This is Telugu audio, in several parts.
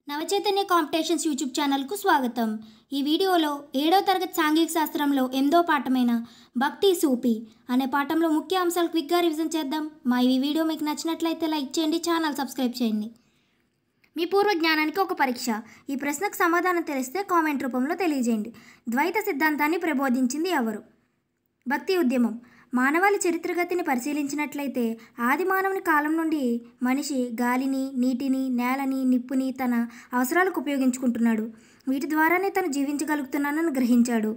నవచైతన్య కాంపిటీషన్స్ యూట్యూబ్ ఛానల్కు స్వాగతం. ఈ వీడియోలో 7వ తరగతి సాంఘిక శాస్త్రంలో 8వ పాఠమైన భక్తి సూపి అనే పాఠంలో ముఖ్య అంశాలు క్విక్గా రివిజన్ చేద్దాం. మా ఈ వీడియో మీకు నచ్చినట్లయితే లైక్ చేయండి, ఛానల్ సబ్స్క్రైబ్ చేయండి. మీ పూర్వ జ్ఞానానికి ఒక పరీక్ష. ఈ ప్రశ్నకు సమాధానం తెలిస్తే కామెంట్ రూపంలో తెలియజేయండి. ద్వైత సిద్ధాంతాన్ని ప్రబోధించింది ఎవరు? భక్తి ఉద్యమం. మానవాళి చరిత్రగతిని పరిశీలించినట్లయితే ఆది మానవుని కాలం నుండి మనిషి గాలిని, నీటిని, నేలని, నిప్పుని తన అవసరాలకు ఉపయోగించుకుంటున్నాడు. వీటి ద్వారానే తను జీవించగలుగుతున్నానని గ్రహించాడు.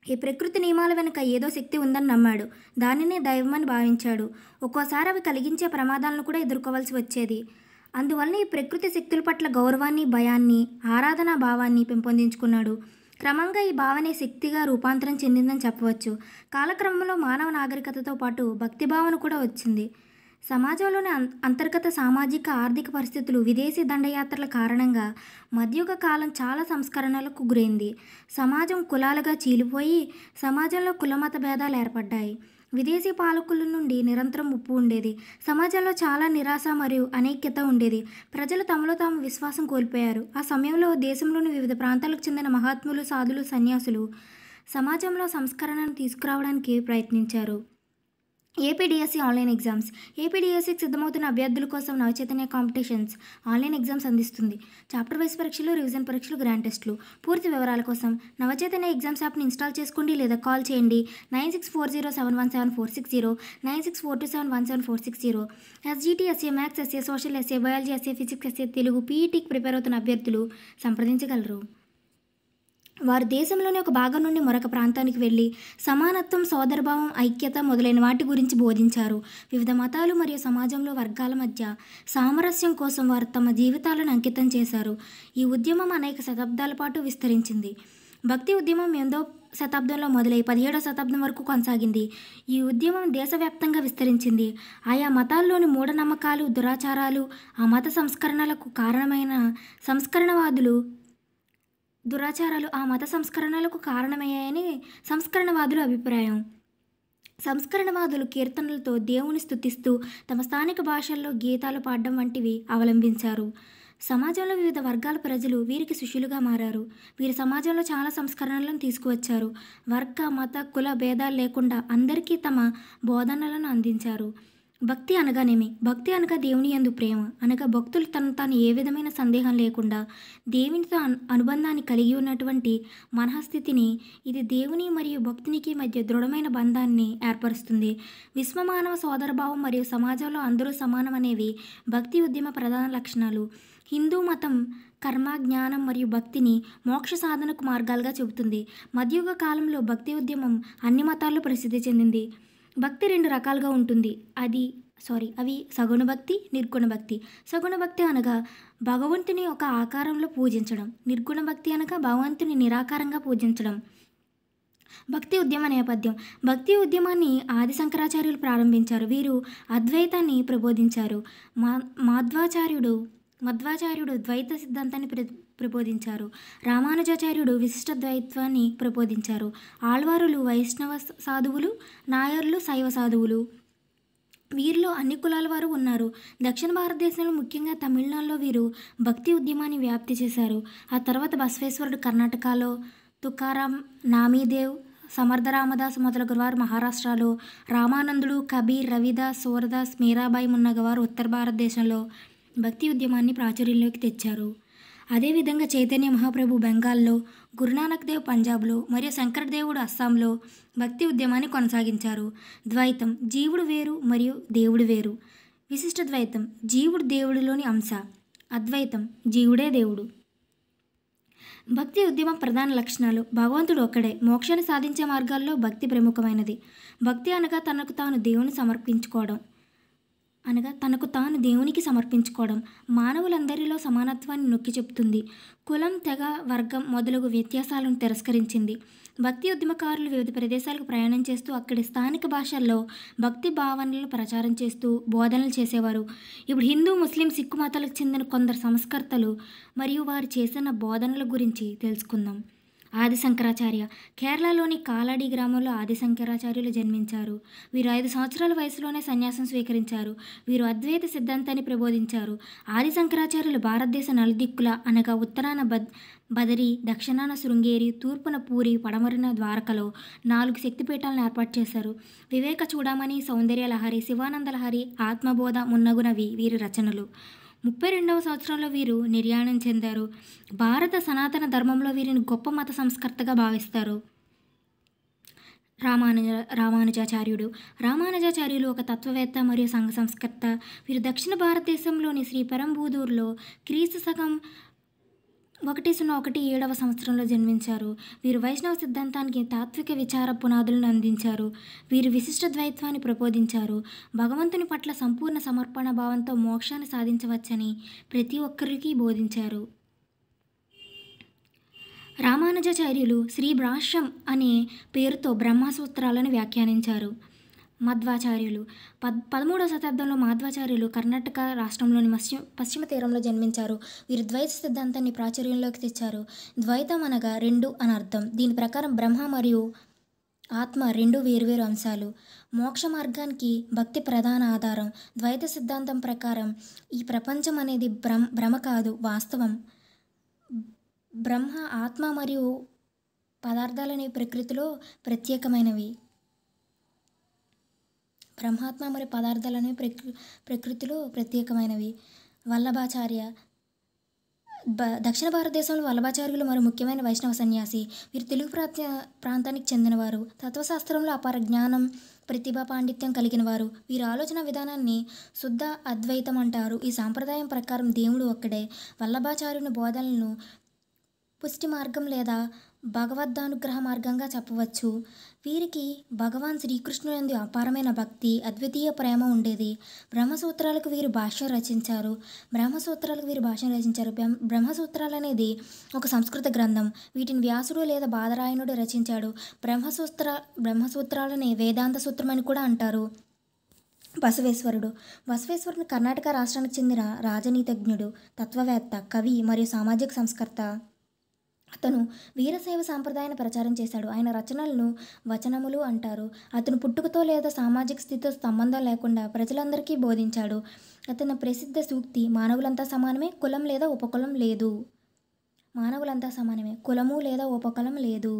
ఈ ప్రకృతి నియమాల వెనుక ఏదో శక్తి ఉందని నమ్మాడు. దానినే దైవమని భావించాడు. ఒక్కోసారి అవి కలిగించే ప్రమాదాలను కూడా ఎదుర్కోవాల్సి వచ్చేది. అందువలన ఈ ప్రకృతి శక్తుల పట్ల గౌరవాన్ని, భయాన్ని, ఆరాధనా భావాన్ని పెంపొందించుకున్నాడు. క్రమంగా ఈ భావనే శక్తిగా రూపాంతరం చెందిందని చెప్పవచ్చు. కాలక్రమంలో మానవ నాగరికతతో పాటు భక్తి భావన కూడా వచ్చింది. సమాజంలోని అంతర్గత సామాజిక, ఆర్థిక పరిస్థితులు, విదేశీ దండయాత్రల కారణంగా మధ్యయుగ కాలం చాలా సంస్కరణలకు గురైంది. సమాజం కులాలుగా చీలిపోయి సమాజంలో కులమత భేదాలు ఏర్పడ్డాయి. విదేశీ పాలకుల నుండి నిరంతరం ముప్పు ఉండేది. సమాజంలో చాలా నిరాశ మరియు అనైక్యత ఉండేది. ప్రజలు తమలో తాము విశ్వాసం కోల్పోయారు. ఆ సమయంలో దేశంలోని వివిధ ప్రాంతాలకు చెందిన మహాత్ములు, సాధులు, సన్యాసులు సమాజంలో సంస్కరణను తీసుకురావడానికి ప్రయత్నించారు. APDSC online exams. ఏపీడిఎస్సికి సిద్ధమవుతున్న అభ్యర్థుల కోసం నవచైతన్య కాంపిటీషన్స్ ఆన్లైన్ ఎగ్జామ్స్ అందిస్తుంది. చాప్టర్ వైస్ పరీక్షలు, రివిజన్ పరీక్షలు, గ్రాండ్ టెస్టులు. పూర్తి వివరాల కోసం నవచైతన్య ఎగ్జామ్స్ యాప్ని ఇన్స్టాల్ చేసుకోండి లేదా కాల్ చేయండి 9640717460, 9642717460. SGT, SA maths, SA social, SA biology, SA physics, SA Telugu, పీఈటీకి ప్రిపేర్ అవుతున్న అభ్యర్థులు సంప్రదించగలరు. వారు దేశంలోని ఒక భాగం నుండి మరొక ప్రాంతానికి వెళ్ళి సమానత్వం, సోదరభావం, ఐక్యత మొదలైన వాటి గురించి బోధించారు. వివిధ మతాలు మరియు సమాజంలో వర్గాల మధ్య సామరస్యం కోసం వారు తమ జీవితాలను అంకితం చేశారు. ఈ ఉద్యమం అనేక శతాబ్దాల పాటు విస్తరించింది. భక్తి ఉద్యమం 8వ శతాబ్దంలో మొదలై 17వ శతాబ్దం వరకు కొనసాగింది. ఈ ఉద్యమం దేశవ్యాప్తంగా విస్తరించింది. ఆయా మతాల్లోని మూఢనమ్మకాలు, దురాచారాలు ఆ మత సంస్కరణలకు కారణమైన కారణమయ్యాయని సంస్కరణవాదుల అభిప్రాయం. సంస్కరణవాదులు కీర్తనలతో దేవుని స్తుతిస్తూ తమ స్థానిక భాషల్లో గీతాలు పాడడం వంటివి అవలంబించారు. సమాజంలో వివిధ వర్గాల ప్రజలు వీరికి శిష్యులుగా మారారు. వీరి సమాజంలో చాలా సంస్కరణలను తీసుకువచ్చారు. వర్గ, మత, కుల భేదాలు లేకుండా అందరికీ తమ బోధనలను అందించారు. భక్తి అనగానేమి? భక్తి అనగా దేవుని యందు ప్రేమ అనగా భక్తులు తను తాను ఏ విధమైన సందేహం లేకుండా దేవునితో అనుబంధాన్ని కలిగి ఉన్నటువంటి మనఃస్థితిని. ఇది దేవుని మరియు భక్తునికి మధ్య దృఢమైన బంధాన్ని ఏర్పరుస్తుంది. విశ్వమానవ సోదరభావం మరియు సమాజంలో అందరూ సమానం అనేవి భక్తి ఉద్యమ ప్రధాన లక్షణాలు. హిందూ మతం కర్మ, జ్ఞానం మరియు భక్తిని మోక్ష సాధనకు మార్గాలుగా చెబుతుంది. మధ్యయుగ కాలంలో భక్తి ఉద్యమం అన్ని మతాల్లో ప్రసిద్ధి చెందింది. భక్తి 2 రకాలుగా ఉంటుంది. అవి సగుణ భక్తి, నిర్గుణ భక్తి. సగుణ భక్తి అనగా భగవంతుని ఒక ఆకారంలో పూజించడం. నిర్గుణ భక్తి అనగా భగవంతుని నిరాకారంగా పూజించడం. భక్తి ఉద్యమ నేపథ్యం. భక్తి ఉద్యమాన్ని ఆది శంకరాచార్యులు ప్రారంభించారు. వీరు అద్వైతాన్ని ప్రబోధించారు. మధ్వాచార్యుడు ద్వైత సిద్ధాంతాన్ని ప్రబోధించారు. రామానుజాచార్యుడు విశిష్ట ద్వైత్వాన్ని ప్రబోధించారు. ఆళ్వారులు వైష్ణవ సాధువులు, నాయర్లు శైవ సాధువులు. వీరిలో అన్ని కులాల వారు ఉన్నారు. దక్షిణ భారతదేశంలో ముఖ్యంగా తమిళనాడులో వీరు భక్తి ఉద్యమాన్ని వ్యాప్తి చేశారు. ఆ తర్వాత బసవేశ్వరుడు కర్ణాటకలో, తుకారాం, నామీదేవ్, సమర్థ రామదాస్ మొదలగు వారు మహారాష్ట్రలో, రామానందుడు, కబీర్, రవిదాస్, సూరదాస్, మీరాబాయి మున్నగవారు ఉత్తర భారతదేశంలో భక్తి ఉద్యమాన్ని ప్రాచుర్యంలోకి తెచ్చారు. అదేవిధంగా చైతన్య మహాప్రభు బెంగాల్లో, గురునానక్ దేవ్ పంజాబ్లో మరియు శంకరదేవుడు అస్సాంలో భక్తి ఉద్యమాన్ని కొనసాగించారు. ద్వైతం. జీవుడు వేరు మరియు దేవుడు వేరు. విశిష్ట ద్వైతం. జీవుడు దేవుడిలోని అంశ. అద్వైతం. జీవుడే దేవుడు. భక్తి ఉద్యమం ప్రధాన లక్షణాలు. భగవంతుడు ఒక్కడే. మోక్షాన్ని సాధించే మార్గాల్లో భక్తి ప్రముఖమైనది. భక్తి అనగా తనకు తాను దేవునికి సమర్పించుకోవడం. మానవులందరిలో సమానత్వాన్ని నొక్కి చెబుతుంది. కులం, తెగ, వర్గం మొదలగు వ్యత్యాసాలను తిరస్కరించింది. భక్తి ఉద్యమకారులు వివిధ ప్రదేశాలకు ప్రయాణం చేస్తూ అక్కడి స్థానిక భాషల్లో భక్తి భావనలను ప్రచారం చేస్తూ బోధనలు చేసేవారు. ఇప్పుడు హిందూ, ముస్లిం, సిక్కు మతాలకు చెందిన కొందరు సంస్కర్తలు మరియు వారు చేసిన బోధనల గురించి తెలుసుకుందాం. ఆది శంకరాచార్య. కేరళలోని కాలాడి గ్రామంలో ఆది శంకరాచార్యులు జన్మించారు. వీరు 5 సంవత్సరాల వయసులోనే సన్యాసం స్వీకరించారు. వీరు అద్వైత సిద్ధాంతాన్ని ప్రబోధించారు. ఆది శంకరాచార్యులు భారతదేశ నలుదిక్కుల అనగా ఉత్తరాన బదరి, దక్షిణాన శృంగేరి, తూర్పున పూరి, పడమరన ద్వారకలో 4 శక్తిపీఠాలను ఏర్పాటు చేశారు. వివేక చూడామణి, సౌందర్య లహరి, శివానంద లహరి, ఆత్మబోధ మున్నగునవి వీరి రచనలు. 32వ సంవత్సరంలో వీరు నిర్యాణం చెందారు. భారత సనాతన ధర్మంలో వీరిని గొప్ప మత సంస్కర్తగా భావిస్తారు. రామానుజాచార్యుడు. రామానుజాచార్యులు ఒక తత్వవేత్త మరియు సంఘ సంస్కర్త. వీరు దక్షిణ భారతదేశంలోని శ్రీపెరంబూదూరులో క్రీస్తు శకం 101 సంవత్సరంలో జన్మించారు. వీరు వైష్ణవ సిద్ధాంతానికి తాత్విక విచార పునాదులను అందించారు. వీరు విశిష్ట ద్వైత్వాన్ని ప్రబోధించారు. భగవంతుని పట్ల సంపూర్ణ సమర్పణ భావంతో మోక్షాన్ని సాధించవచ్చని ప్రతి ఒక్కరికి బోధించారు. రామానుజాచార్యులు శ్రీభాష్యం అనే పేరుతో బ్రహ్మసూత్రాలను వ్యాఖ్యానించారు. మధ్వాచార్యులు. 13వ శతాబ్దంలో మాధ్వాచార్యులు కర్ణాటక రాష్ట్రంలోని పశ్చిమ తీరంలో జన్మించారు. వీరు ద్వైత సిద్ధాంతాన్ని ప్రాచుర్యంలోకి తెచ్చారు. ద్వైతం అనగా 2 అని అర్థం. దీని ప్రకారం బ్రహ్మ మరియు ఆత్మ 2 వేర్వేరు అంశాలు. మోక్ష మార్గానికి భక్తి ప్రధాన ఆధారం. ద్వైత సిద్ధాంతం ప్రకారం ఈ ప్రపంచం అనేది భ్రమ కాదు, వాస్తవం. బ్రహ్మ, ఆత్మ మరియు పదార్థాలనే ప్రకృతిలో ప్రత్యేకమైనవి. బ్రహ్మాత్మ మరియు పదార్థాలనే ప్రకృతిలో ప్రత్యేకమైనవి. వల్లభాచార్య. దక్షిణ భారతదేశంలో వల్లభాచార్యులు మరో ముఖ్యమైన వైష్ణవ సన్యాసి. వీరు తెలుగు ప్రాంతానికి చెందినవారు. తత్వశాస్త్రంలో అపార జ్ఞానం, ప్రతిభా పాండిత్యం కలిగిన వారు. వీరి ఆలోచన విధానాన్ని శుద్ధ అద్వైతం అంటారు. ఈ సాంప్రదాయం ప్రకారం దేవుడు ఒక్కడే. వల్లభాచార్యుని బోధనలను పుష్టి మార్గం లేదా భగవద్ధానుగ్రహ మార్గంగా చెప్పవచ్చు. వీరికి భగవాన్ శ్రీకృష్ణునందు అపారమైన భక్తి, అద్వితీయ ప్రేమ ఉండేది. బ్రహ్మసూత్రాలకు వీరు భాష్యం రచించారు. బ్రహ్మసూత్రాలు అనేది ఒక సంస్కృత గ్రంథం. వీటిని వ్యాసుడు లేదా బాదరాయణుడు రచించాడు. బ్రహ్మసూత్రాలని వేదాంత సూత్రం అని కూడా అంటారు. బసవేశ్వరుడు కర్ణాటక రాష్ట్రానికి చెందిన రాజనీతిజ్ఞుడు, తత్వవేత్త, కవి మరియు సామాజిక సంస్కర్త. అతను వీరశైవ సాంప్రదాయాన్ని ప్రచారం చేశాడు. ఆయన రచనలను వచనములు అంటారు. అతను పుట్టుకతో లేదా సామాజిక స్థితితో సంబంధం లేకుండా ప్రజలందరికీ బోధించాడు. అతని ప్రసిద్ధ సూక్తి మానవులంతా సమానమే, కులం లేదా ఉపకులం లేదు. కులము లేదా ఉపకులం లేదు.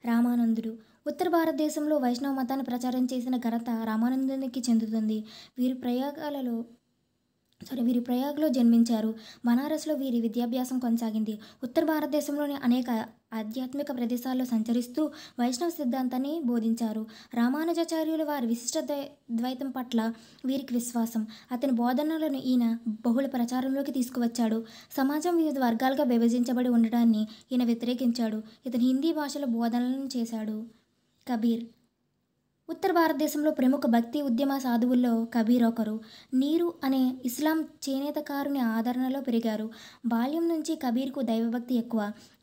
రామానందుడు. ఉత్తర భారతదేశంలో వైష్ణవ మతాన్ని ప్రచారం చేసిన ఘనత రామానందునికి చెందుతుంది. వీరు ప్రయాగ్లో జన్మించారు. బనారస్లో వీరి విద్యాభ్యాసం కొనసాగింది. ఉత్తర భారతదేశంలోని అనేక ఆధ్యాత్మిక ప్రదేశాల్లో సంచరిస్తూ వైష్ణవ సిద్ధాంతాన్ని బోధించారు. రామానుజాచార్యులు వారి విశిష్ట ద్వైతం పట్ల వీరికి విశ్వాసం. అతని బోధనలను ఈయన బహుళ ప్రచారంలోకి తీసుకువచ్చాడు. సమాజం వివిధ వర్గాలుగా విభజించబడి ఉండడాన్ని ఈయన వ్యతిరేకించాడు. ఇతను హిందీ భాషలో బోధనలను చేశాడు. కబీర్. ఉత్తర భారతదేశంలో ప్రముఖ భక్తి ఉద్యమ సాధువుల్లో కబీర్ ఒకరు. నీరు అనే ఇస్లాం చేనేతకారుని ఆదరణలో పెరిగారు. బాల్యం నుంచి కబీర్కు దైవభక్తి ఎక్కువ.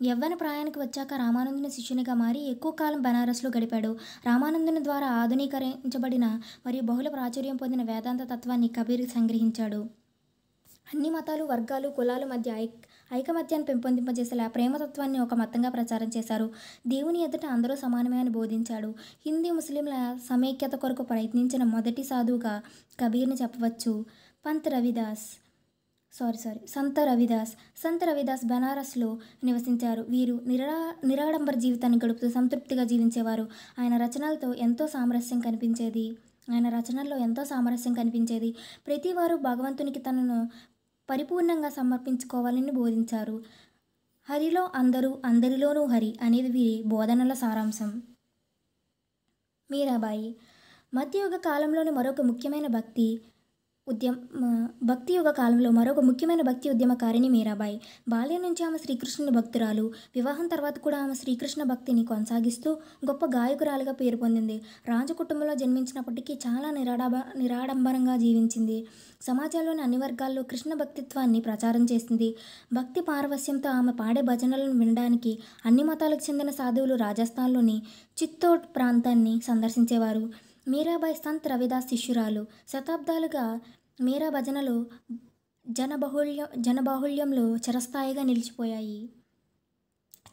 యవ్వన ప్రాయానికి వచ్చాక రామానందుని శిష్యునిగా మారి ఎక్కువ కాలం బనారస్లో గడిపాడు. రామానందుని ద్వారా ఆధునీకరించబడిన మరియు బహుళ ప్రాచుర్యం పొందిన వేదాంత తత్వాన్ని కబీర్ సంగ్రహించాడు. అన్ని మతాలు, వర్గాలు, కులాల మధ్య ఐకమత్యాన్ని పెంపొందింపజేసేలా ప్రేమతత్వాన్ని ఒక మతంగా ప్రచారం చేశారు. దేవుని ఎదుట అందరూ సమానమే అని బోధించాడు. హిందూ ముస్లింల సమైక్యత కొరకు ప్రయత్నించిన మొదటి సాధువుగా కబీర్ని చెప్పవచ్చు. సంత రవిదాస్ బనారస్లో నివసించారు. వీరు నిరాడంబర జీవితాన్ని గడుపుతూ సంతృప్తిగా జీవించేవారు. ఆయన రచనల్లో ఎంతో సామరస్యం కనిపించేది. ప్రతివారు భగవంతునికి తనను పరిపూర్ణంగా సమర్పించుకోవాలని బోధించారు. హరిలో అందరూ, అందరిలోనూ హరి అనేది వీరి బోధనల సారాంశం. మీరాబాయి. మధ్యయుగ కాలంలోని మరొక ముఖ్యమైన భక్తి ఉద్యమకారిణి మీరాబాయి. బాల్యం నుంచి ఆమె శ్రీకృష్ణుని భక్తురాలు. వివాహం తర్వాత కూడా ఆమె శ్రీకృష్ణ భక్తిని కొనసాగిస్తూ గొప్ప గాయకురాలుగా పేరు పొందింది. రాజు కుటుంబంలో జన్మించినప్పటికీ చాలా నిరాడంబరంగా జీవించింది. సమాజంలోని అన్ని వర్గాల్లో కృష్ణ భక్తిత్వాన్ని ప్రచారం చేసింది. భక్తి పారవస్యంతో ఆమె పాడే భజనలను వినడానికి అన్ని మతాలకు చెందిన సాధువులు రాజస్థాన్లోని చిత్తోడ్ ప్రాంతాన్ని సందర్శించేవారు. మీరాబాయి సంత్ రవిదాస్ శిష్యురాలు. శతాబ్దాలుగా మీరా భజనలు జనబాహుళ్యంలో చిరస్థాయిగా నిలిచిపోయాయి.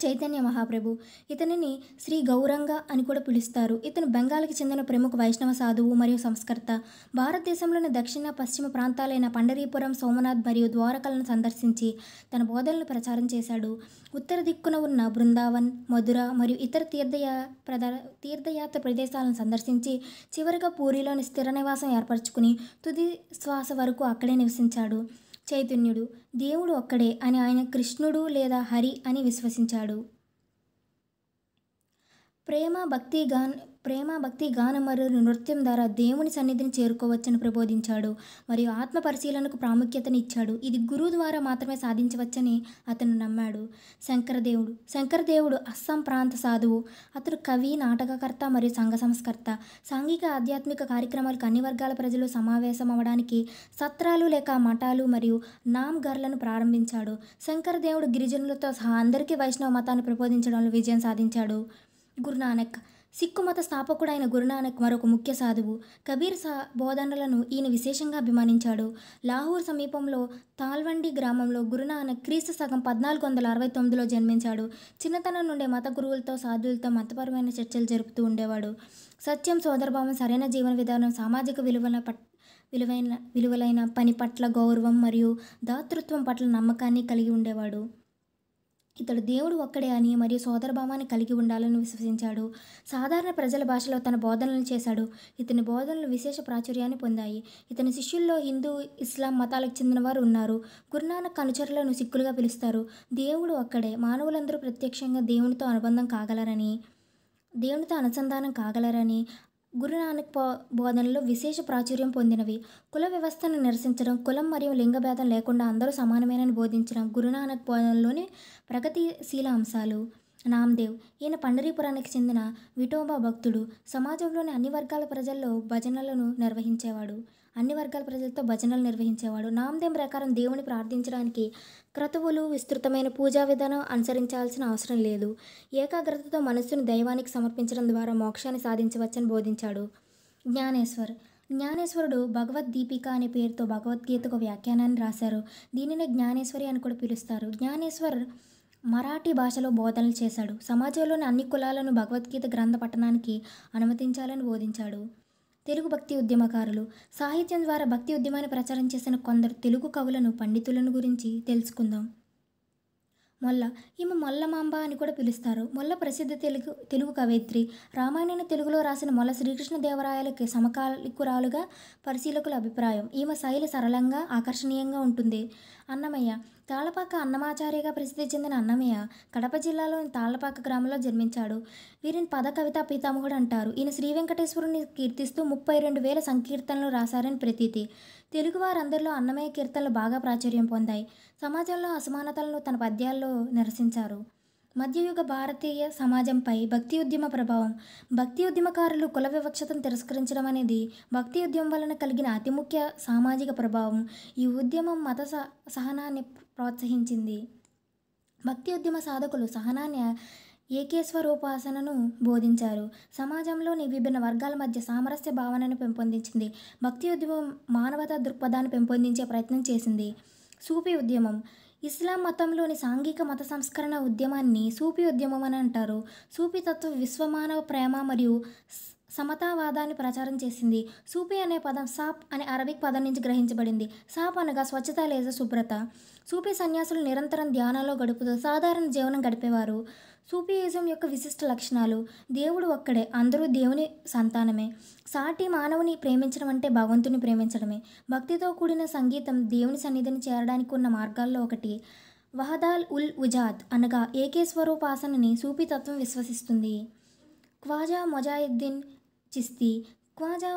చైతన్య మహాప్రభు. ఇతనిని శ్రీ గౌరంగ అని కూడా పిలుస్తారు. ఇతను బెంగాల్కి చెందిన ప్రముఖ వైష్ణవ సాధువు మరియు సంస్కర్త. భారతదేశంలోని దక్షిణ పశ్చిమ ప్రాంతాలైన పండరీపురం, సోమనాథ్ మరియు ద్వారకలను సందర్శించి తన బోధనలను ప్రచారం చేశాడు. ఉత్తర దిక్కున ఉన్న బృందావన్, మధుర మరియు ఇతర తీర్థయాత్ర ప్రదేశాలను సందర్శించి చివరిగా పూరిలోని స్థిర నివాసం ఏర్పరచుకుని తుది శ్వాస వరకు అక్కడే నివసించాడు. చైతన్యుడు దేవుడు ఒక్కడే అని ఆయన కృష్ణుడు లేదా హరి అని విశ్వసించాడు. ప్రేమ భక్తి గానం మరియు నృత్యం ద్వారా దేవుని సన్నిధిని చేరుకోవచ్చని ప్రబోధించాడు మరియు ఆత్మ పరిశీలనకు ప్రాముఖ్యతని ఇచ్చాడు. ఇది గురువు ద్వారా మాత్రమే సాధించవచ్చని అతను నమ్మాడు. శంకరదేవుడు అస్సాం ప్రాంత సాధువు. అతడు కవి, నాటకకర్త మరియు సంఘ సంస్కర్త. సాంఘిక ఆధ్యాత్మిక కార్యక్రమాలకు అన్ని వర్గాల ప్రజలు సమావేశం అవ్వడానికి సత్రాలు లేక మఠాలు మరియు నామ్ ఘర్లను ప్రారంభించాడు. శంకరదేవుడు గిరిజనులతో సహా అందరికీ వైష్ణవ మతాన్ని ప్రబోధించడంలో విజయం సాధించాడు. గురునానక్ సిక్కు మత స్థాపకుడైన గురునానక్ మరొక ముఖ్య సాధువు. కబీర్ బోధనలను ఈయన విశేషంగా అభిమానించాడు. లాహోర్ సమీపంలో తాల్వండి గ్రామంలో గురునానక్ క్రీస్తు శకం 1469లో జన్మించాడు. చిన్నతనం నుండే మత గురువులతో, సాధువులతో మతపరమైన చర్చలు జరుపుతూ ఉండేవాడు. సత్యం, సోదరభావం, సరైన జీవన విధానం, సామాజిక విలువలైన పని పట్ల గౌరవం మరియు దాతృత్వం పట్ల నమ్మకాన్ని కలిగి ఉండేవాడు. ఇతడు దేవుడు ఒక్కడే అని మరియు సోదరభావాన్ని కలిగి ఉండాలని విశ్వసించాడు. సాధారణ ప్రజల భాషలో తన బోధనలు చేశాడు. ఇతని బోధనలు విశేష ప్రాచుర్యాన్ని పొందాయి. ఇతని శిష్యుల్లో హిందూ, ఇస్లాం మతాలకు చెందిన వారు ఉన్నారు. గురునానక్ అనుచరులను సిక్కులుగా పిలుస్తారు. దేవుడు ఒక్కడే, మానవులందరూ ప్రత్యక్షంగా దేవునితో అనుసంధానం కాగలరని గురునానక్ బోధనలు విశేష ప్రాచుర్యం పొందినవి. కుల వ్యవస్థను నిరసించడం, కులం మరియు లింగభేదం లేకుండా అందరూ సమానమేనని బోధించడం గురునానక్ బోధనలోని ప్రగతిశీల అంశాలు. నామ్దేవ్ ఈయన పండరీపురానికి చెందిన విఠోబా భక్తుడు. సమాజంలోని అన్ని వర్గాల ప్రజలతో భజనలు నిర్వహించేవాడు. నామ్దేవ్ ప్రకారం దేవుని ప్రార్థించడానికి క్రతువులు, విస్తృతమైన పూజా విధానం అనుసరించాల్సిన అవసరం లేదు. ఏకాగ్రతతో మనస్సును దైవానికి సమర్పించడం ద్వారా మోక్షాన్ని సాధించవచ్చని బోధించాడు. జ్ఞానేశ్వరుడు భగవద్దీపిక అనే పేరుతో భగవద్గీతకు వ్యాఖ్యానాన్ని రాశారు. దీనినే జ్ఞానేశ్వరి అని కూడా పిలుస్తారు. జ్ఞానేశ్వర్ మరాఠీ భాషలో బోధనలు చేశాడు. సమాజంలోని అన్ని కులాలను భగవద్గీత గ్రంథ పఠనానికి అనుమతించాలని బోధించాడు. తెలుగు భక్తి ఉద్యమకారులు. సాహిత్యం ద్వారా భక్తి ఉద్యమాన్ని ప్రచారం చేసిన కొందరు తెలుగు కవులను, పండితులను గురించి తెలుసుకుందాం. ఈమె మొల్లమాంబ అని కూడా పిలుస్తారు. మొల్ల ప్రసిద్ధ తెలుగు కవయిత్రి. రామాయణాన్ని తెలుగులో రాసిన మొల్ల శ్రీకృష్ణదేవరాయలకి సమకాలికురాలుగా పరిశీలకుల అభిప్రాయం. ఈమె శైలి సరళంగా, ఆకర్షణీయంగా ఉంటుంది. అన్నమయ్య. తాళ్లపాక అన్నమాచార్యగా ప్రసిద్ధి చెందిన అన్నమయ్య కడప జిల్లాలోని తాళ్లపాక గ్రామంలో జన్మించాడు. వీరిని పద కవితా పితామహుడు అంటారు. ఈయన శ్రీ వెంకటేశ్వరుని కీర్తిస్తూ 32,000 సంకీర్తనలు రాశారని ప్రతీతి. తెలుగువారందరిలో అన్నమయ్య కీర్తనలు బాగా ప్రాచుర్యం పొందాయి. సమాజంలో అసమానతలను తన పద్యాల్లో నిరసించారు. మధ్యయుగ భారతీయ సమాజంపై భక్తి ఉద్యమ ప్రభావం. భక్తి ఉద్యమకారులు కుల వివక్షతను తిరస్కరించడం అనేది భక్తి ఉద్యమం వలన కలిగిన అతి ముఖ్య సామాజిక ప్రభావం. ఈ ఉద్యమం మత సహనాన్ని ప్రోత్సహించింది. భక్తి ఉద్యమ సాధకులు సహనాన్ని, ఏకేశ్వరోపాసనను బోధించారు. సమాజంలోని విభిన్న వర్గాల మధ్య సామరస్య భావనను పెంపొందించింది. భక్తి ఉద్యమం మానవతా దృక్పథాన్ని పెంపొందించే ప్రయత్నం చేసింది. సూఫీ ఉద్యమం. ఇస్లాం మతంలోని సాంఘిక మత సంస్కరణ ఉద్యమాన్ని సూఫీ ఉద్యమం అని అంటారు. సూఫీ తత్వం విశ్వమానవ ప్రేమ మరియు సమతావాదాన్ని ప్రచారం చేసింది. సూఫీ అనే పదం సాప్ అనే అరబిక్ పదం నుంచి గ్రహించబడింది. సాప్ అనగా స్వచ్ఛత లేదా శుభ్రత. సూఫీ సన్యాసులు నిరంతరం ధ్యానంలో గడుపుతూ సాధారణ జీవనం గడిపేవారు. సూఫీయిజం యొక్క విశిష్ట లక్షణాలు. దేవుడు ఒక్కడే, అందరూ దేవుని సంతానమే. సాటి మానవుని ప్రేమించడం అంటే భగవంతుని ప్రేమించడమే. భక్తితో కూడిన సంగీతం దేవుని సన్నిధిని చేరడానికి ఉన్న మార్గాల్లో ఒకటి. వహదాల్ ఉల్ ఉజాద్ అనగా ఏకేశ్వరోపాసనని సూఫీ తత్వం విశ్వసిస్తుంది. ఖ్వాజా మొజాయుద్దీన్ చిస్తీ. ఖ్వాజా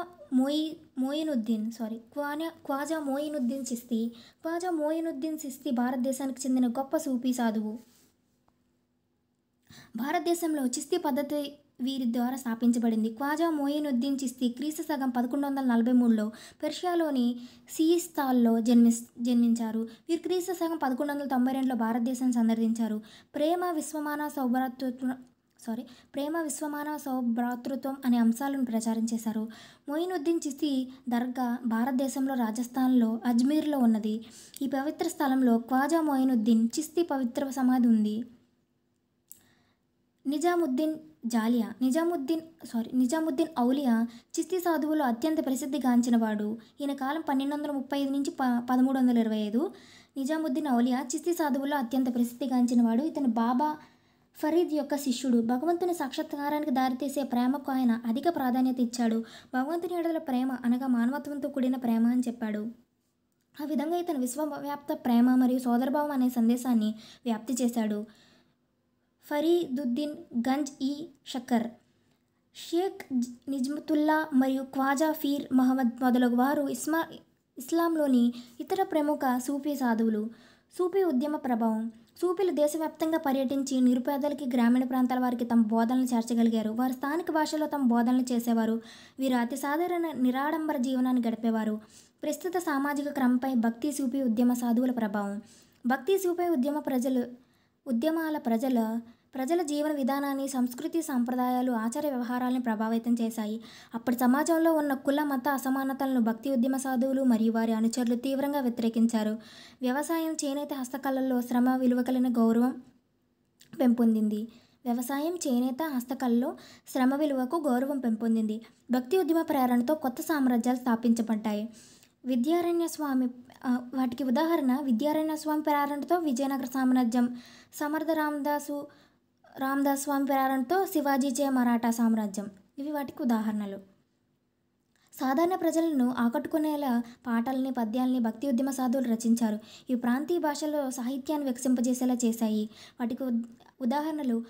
మోయినుద్దీన్ చిస్తీ భారతదేశానికి చెందిన గొప్ప సూఫీ సాధువు. భారతదేశంలో చిస్తీ పద్ధతి వీరి ద్వారా స్థాపించబడింది. ఖ్వాజా మోయినుద్దీన్ చిస్తీ క్రీస్తు శకం 1143లో పెర్షియాలోని సియిస్తాల్లో జన్మించారు. వీరు క్రీస్తు శకం 1192లో భారతదేశాన్ని సందర్శించారు. ప్రేమ విశ్వమానవ సౌభ్రాతృత్వం అనే అంశాలను ప్రచారం చేశారు. మొయినుద్దీన్ చిస్తీ దర్గా భారతదేశంలో రాజస్థాన్లో అజ్మీర్లో ఉన్నది. ఈ పవిత్ర స్థలంలో ఖ్వాజా మొయినుద్దీన్ చిస్తీ పవిత్ర సమాధి ఉంది. నిజాముద్దీన్ నిజాముద్దీన్ ఔలియా చిస్తీ సాధువులో అత్యంత ప్రసిద్ధిగాంచినవాడు. ఈయన కాలం 1235 నుంచి 1325. నిజాముద్దీన్ ఔలియా చిస్తీ సాధువులో అత్యంత ప్రసిద్ధిగాంచినవాడు. ఇతను బాబా ఫరీద్ యొక్క శిష్యుడు. భగవంతుని సాక్షాత్కారానికి దారితీసే ప్రేమకు ఆయన అధిక ప్రాధాన్యత ఇచ్చాడు. భగవంతుని ఎడల ప్రేమ అనగా మానవత్వంతో కూడిన ప్రేమ అని చెప్పాడు. ఆ విధంగా ఇతను విశ్వవ్యాప్త ప్రేమ మరియు సోదరభావం అనే సందేశాన్ని వ్యాప్తి చేశాడు. ఫరీదుద్దీన్ గంజ్ ఈ షక్కర్, షేక్ నిజ్మతుల్లా మరియు ఖ్వాజా ఫీర్ మహమ్మద్ మొదలగు వారు ఇస్లాంలోని ఇతర ప్రముఖ సూఫీ సాధువులు. సూఫీ ఉద్యమ ప్రభావం. సూఫీలు దేశవ్యాప్తంగా పర్యటించి నిరుపేదలకి, గ్రామీణ ప్రాంతాల వారికి తమ బోధనలు చేర్చగలిగారు. వారు స్థానిక భాషలో తమ బోధనలు చేసేవారు. వీరు అతి సాధారణ నిరాడంబర జీవనాన్ని గడిపేవారు. ప్రస్తుత సామాజిక క్రమంపై భక్తి సూఫీ ఉద్యమ సాధువుల ప్రభావం. భక్తి సూఫీ ఉద్యమాల ప్రజల జీవన విధానాన్ని, సంస్కృతి, సాంప్రదాయాలు, ఆచార వ్యవహారాలను ప్రభావితం చేశాయి. అప్పటి సమాజంలో ఉన్న కుల మత అసమానతలను భక్తి ఉద్యమ సాధువులు మరియు వారి అనుచరులు తీవ్రంగా వ్యతిరేకించారు. వ్యవసాయం, చేనేత హస్తకళల్లో శ్రమ విలువ కలిగిన గౌరవం పెంపొందింది. భక్తి ఉద్యమ ప్రేరణతో కొత్త సామ్రాజ్యాలు స్థాపించబడ్డాయి. వాటికి ఉదాహరణ విద్యారణ్య స్వామి ప్రేరణతో విజయనగర సామ్రాజ్యం, సమర్థ రామదాస్ స్వామి ప్రేరణతో శివాజీచే మరాఠా సామ్రాజ్యం. ఇవి వాటికి ఉదాహరణలు. సాధారణ ప్రజలను ఆకట్టుకునేలా పాటల్ని, పద్యాల్ని భక్తి ఉద్యమ సాధువులు రచించారు. ఇవి ప్రాంతీయ భాషలో సాహిత్యాన్ని వికసింపజేసేలా చేశాయి. వాటికి ఉదాహరణలు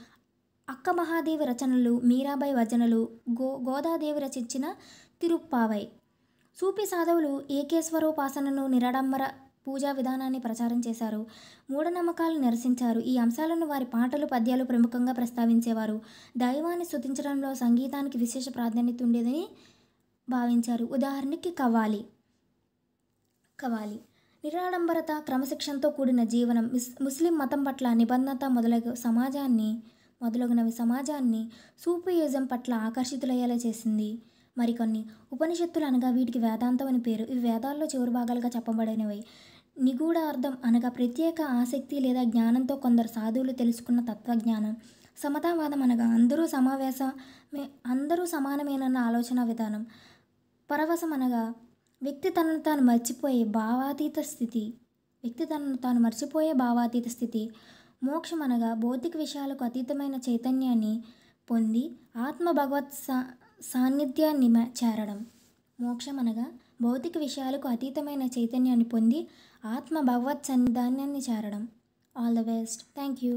అక్క మహాదేవి రచనలు, మీరాబాయి భజనలు, గోదాదేవి రచించిన తిరుప్పావై. సూఫీ సాధువులు ఏకేశ్వరోపాసనను, నిరాడంబర పూజా విధానాన్ని ప్రచారం చేశారు. మూఢనమ్మకాలను నిరసించారు. ఈ అంశాలను వారి పాటలు, పద్యాలు ప్రముఖంగా ప్రస్తావించేవారు. దైవాన్ని స్తుతించడంలో సంగీతానికి విశేష ప్రాధాన్యత ఉండేదని భావించారు. ఉదాహరణకి కవ్వాలి. నిరాడంబరత, క్రమశిక్షణతో కూడిన జీవనం, ముస్లిం మతం పట్ల నిబద్ధత మొదలగునవి సమాజాన్ని సూఫీయిజం పట్ల ఆకర్షితులయ్యేలా చేసింది. మరికొన్ని ఉపనిషత్తులు అనగా వీటికి వేదాంతం అని పేరు. ఇవి వేదాల్లో చివరి భాగాలుగా చెప్పబడినవి. నిగూఢ అర్థం అనగా ప్రత్యేక ఆసక్తి లేదా జ్ఞానంతో కొందరు సాధువులు తెలుసుకున్న తత్వజ్ఞానం. సమతావాదం అనగా అందరూ సమానమేనన్న ఆలోచన విధానం. పరవశం అనగా వ్యక్తి తనను తాను మర్చిపోయే భావాతీత స్థితి. మోక్షం అనగా భౌతిక విషయాలకు అతీతమైన చైతన్యాన్ని పొంది ఆత్మ భగవత్ సాన్నిధ్యాన్ని చేరడం. మోక్షం అనగా భౌతిక విషయాలకు అతీతమైన చైతన్యాన్ని పొంది ఆత్మ భగవత్ సన్నిధానాన్ని చేరడం. All the best. Thank you.